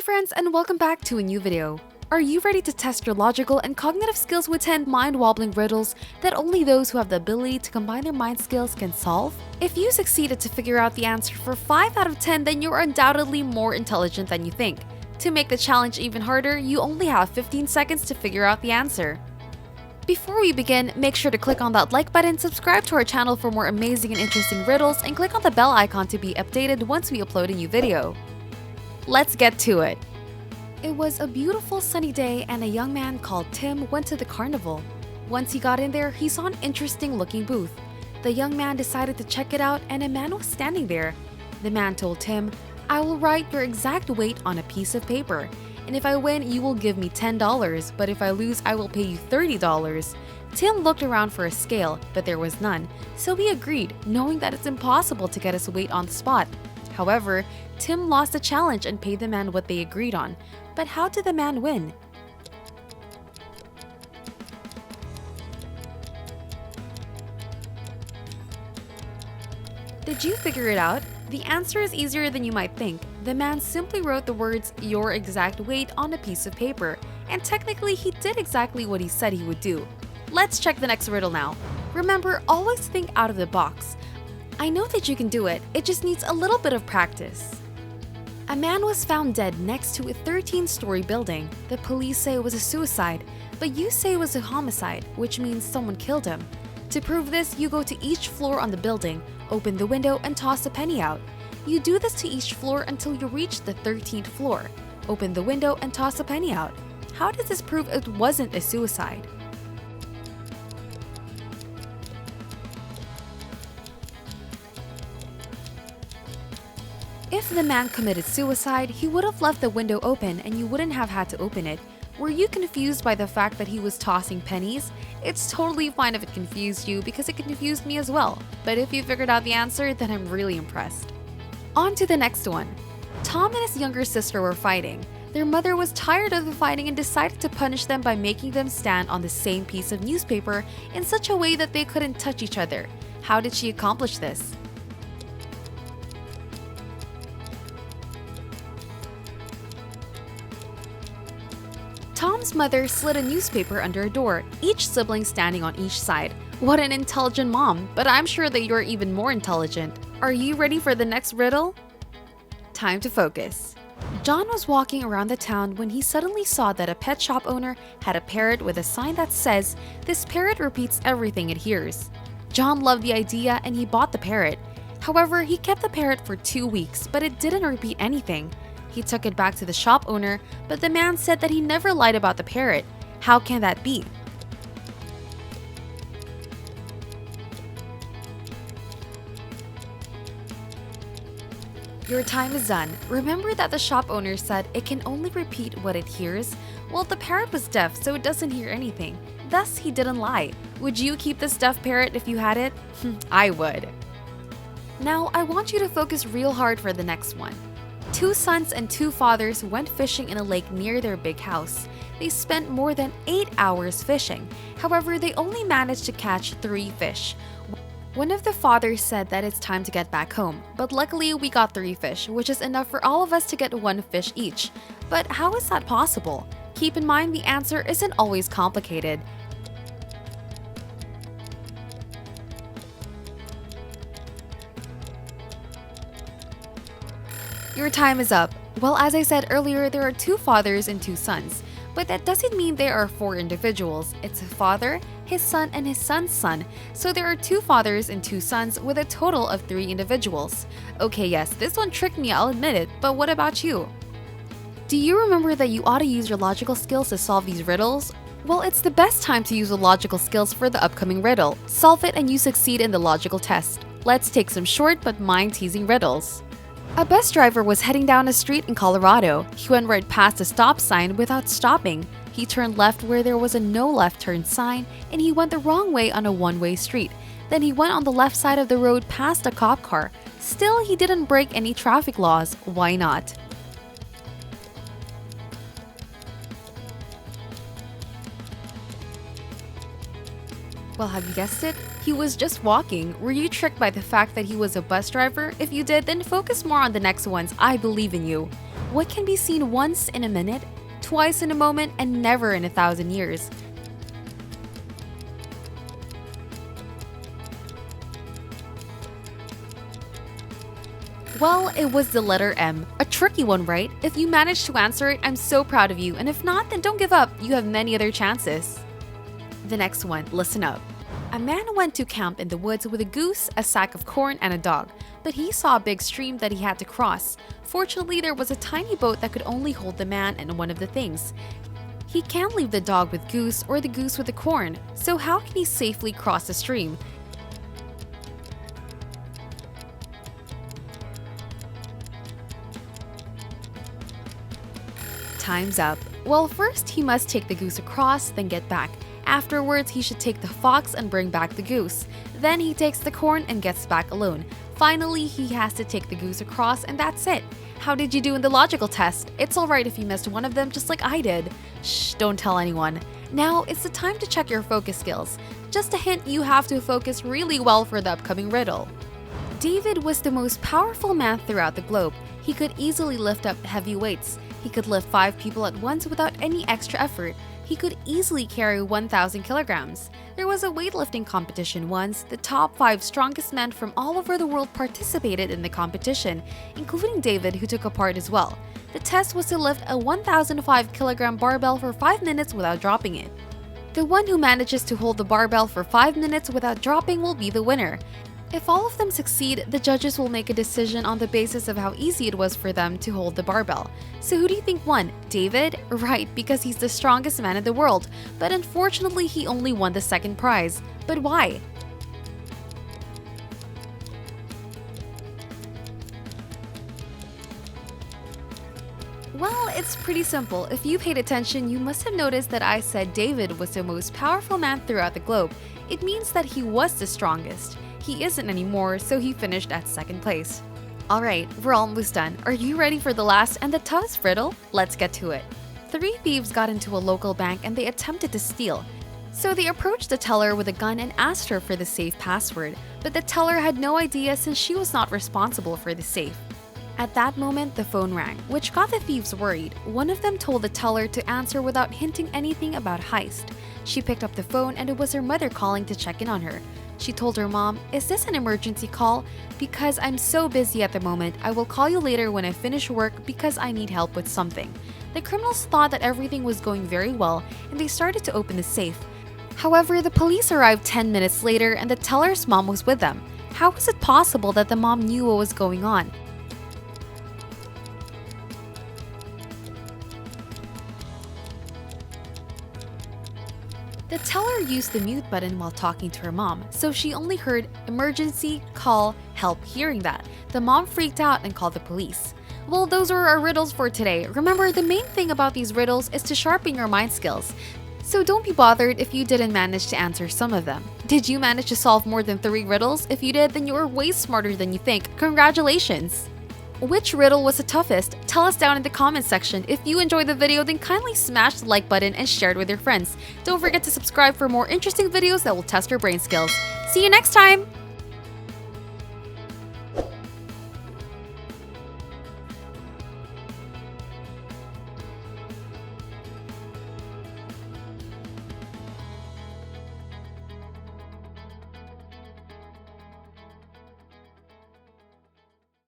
friends, and welcome back to a new video. Are you ready to test your logical and cognitive skills with 10 mind-wobbling riddles that only those who have the ability to combine their mind skills can solve? If you succeeded to figure out the answer for 5 out of 10, then you're undoubtedly more intelligent than you think. To make the challenge even harder, you only have 15 seconds to figure out the answer. Before we begin, make sure to click on that like button, subscribe to our channel for more amazing and interesting riddles, and click on the bell icon to be updated once we upload a new video. Let's get to it. It was a beautiful sunny day and a young man called Tim went to the carnival. Once he got in there, he saw an interesting looking booth. The young man decided to check it out and a man was standing there. The man told Tim, "I will write your exact weight on a piece of paper, and if I win, you will give me $10, but if I lose, I will pay you $30. Tim looked around for a scale, but there was none, so he agreed, knowing that it's impossible to get his weight on the spot. However, Tim lost the challenge and paid the man what they agreed on. But how did the man win? Did you figure it out? The answer is easier than you might think. The man simply wrote the words "your exact weight" on a piece of paper, and technically he did exactly what he said he would do. Let's check the next riddle now. Remember, always think out of the box. I know that you can do it, it just needs a little bit of practice. A man was found dead next to a 13-story building. The police say it was a suicide, but you say it was a homicide, which means someone killed him. To prove this, you go to each floor on the building, open the window, and toss a penny out. You do this to each floor until you reach the 13th floor. Open the window and toss a penny out. How does this prove it wasn't a suicide? If the man committed suicide, he would have left the window open and you wouldn't have had to open it. Were you confused by the fact that he was tossing pennies? It's totally fine if it confused you because it confused me as well. But if you figured out the answer, then I'm really impressed. On to the next one. Tom and his younger sister were fighting. Their mother was tired of the fighting and decided to punish them by making them stand on the same piece of newspaper in such a way that they couldn't touch each other. How did she accomplish this? Tom's mother slid a newspaper under a door, each sibling standing on each side. What an intelligent mom, but I'm sure that you're even more intelligent. Are you ready for the next riddle? Time to focus. John was walking around the town when he suddenly saw that a pet shop owner had a parrot with a sign that says, "This parrot repeats everything it hears." John loved the idea and he bought the parrot. However, he kept the parrot for 2 weeks, but it didn't repeat anything. He took it back to the shop owner, but the man said that he never lied about the parrot. How can that be? Your time is done. Remember that the shop owner said it can only repeat what it hears? Well, the parrot was deaf, so it doesn't hear anything. Thus, he didn't lie. Would you keep this deaf parrot if you had it? I would. Now, I want you to focus real hard for the next one. 2 sons and 2 fathers went fishing in a lake near their big house. They spent more than 8 hours fishing. However, they only managed to catch 3 fish. One of the fathers said that it's time to get back home, but luckily we got 3 fish, which is enough for all of us to get 1 fish each. But how is that possible? Keep in mind the answer isn't always complicated. Your time is up. Well, as I said earlier, there are 2 fathers and 2 sons. But that doesn't mean there are 4 individuals. It's a father, his son, and his son's son. So there are 2 fathers and 2 sons with a total of 3 individuals. Okay, yes, this one tricked me, I'll admit it, but what about you? Do you remember that you ought to use your logical skills to solve these riddles? Well, it's the best time to use the logical skills for the upcoming riddle. Solve it and you succeed in the logical test. Let's take some short but mind-teasing riddles. A bus driver was heading down a street in Colorado. He went right past a stop sign without stopping. He turned left where there was a no left turn sign, and he went the wrong way on a one-way street. Then he went on the left side of the road past a cop car. Still, he didn't break any traffic laws. Why not? Well, have you guessed it? He was just walking. Were you tricked by the fact that he was a bus driver? If you did, then focus more on the next ones. I believe in you. What can be seen once in a minute, twice in a moment, and never in 1,000 years? Well, it was the letter M. A tricky one, right? If you managed to answer it, I'm so proud of you, and if not, then don't give up. You have many other chances. The next one, listen up. A man went to camp in the woods with a goose, a sack of corn, and a dog, but he saw a big stream that he had to cross. Fortunately, there was a tiny boat that could only hold the man and one of the things. He can't leave the dog with goose or the goose with the corn, so how can he safely cross the stream? Time's up. Well, first he must take the goose across, then get back. Afterwards, he should take the fox and bring back the goose. Then he takes the corn and gets back alone. Finally, he has to take the goose across, and that's it. How did you do in the logical test? It's alright if you missed one of them just like I did. Shh, don't tell anyone. Now, it's the time to check your focus skills. Just a hint, you have to focus really well for the upcoming riddle. David was the most powerful man throughout the globe. He could easily lift up heavy weights. He could lift 5 people at once without any extra effort. He could easily carry 1,000 kilograms. There was a weightlifting competition once. The top 5 strongest men from all over the world participated in the competition, including David, who took a part as well. The test was to lift a 1,005 kilogram barbell for 5 minutes without dropping it. The one who manages to hold the barbell for 5 minutes without dropping will be the winner. If all of them succeed, the judges will make a decision on the basis of how easy it was for them to hold the barbell. So who do you think won? David? Right, because he's the strongest man in the world. But unfortunately, he only won the second prize. But why? Well, it's pretty simple. If you paid attention, you must have noticed that I said David was the most powerful man throughout the globe. It means that he was the strongest. He isn't anymore, so he finished at second place. Alright, we're almost done. Are you ready for the last and the toughest riddle? Let's get to it. 3 thieves got into a local bank and they attempted to steal. So they approached the teller with a gun and asked her for the safe password, but the teller had no idea since she was not responsible for the safe. At that moment, the phone rang, which got the thieves worried. One of them told the teller to answer without hinting anything about heist. She picked up the phone and it was her mother calling to check in on her. She told her mom, "Is this an emergency call? Because I'm so busy at the moment, I will call you later when I finish work because I need help with something." The criminals thought that everything was going very well and they started to open the safe. However, the police arrived 10 minutes later and the teller's mom was with them. How was it possible that the mom knew what was going on? The teller used the mute button while talking to her mom, so she only heard emergency, call, help. Hearing that, the mom freaked out and called the police. Well, those were our riddles for today. Remember, the main thing about these riddles is to sharpen your mind skills. So don't be bothered if you didn't manage to answer some of them. Did you manage to solve more than 3 riddles? If you did, then you're way smarter than you think. Congratulations! Which riddle was the toughest? Tell us down in the comment section. If you enjoyed the video, then kindly smash the like button and share it with your friends. Don't forget to subscribe for more interesting videos that will test your brain skills. See you next time!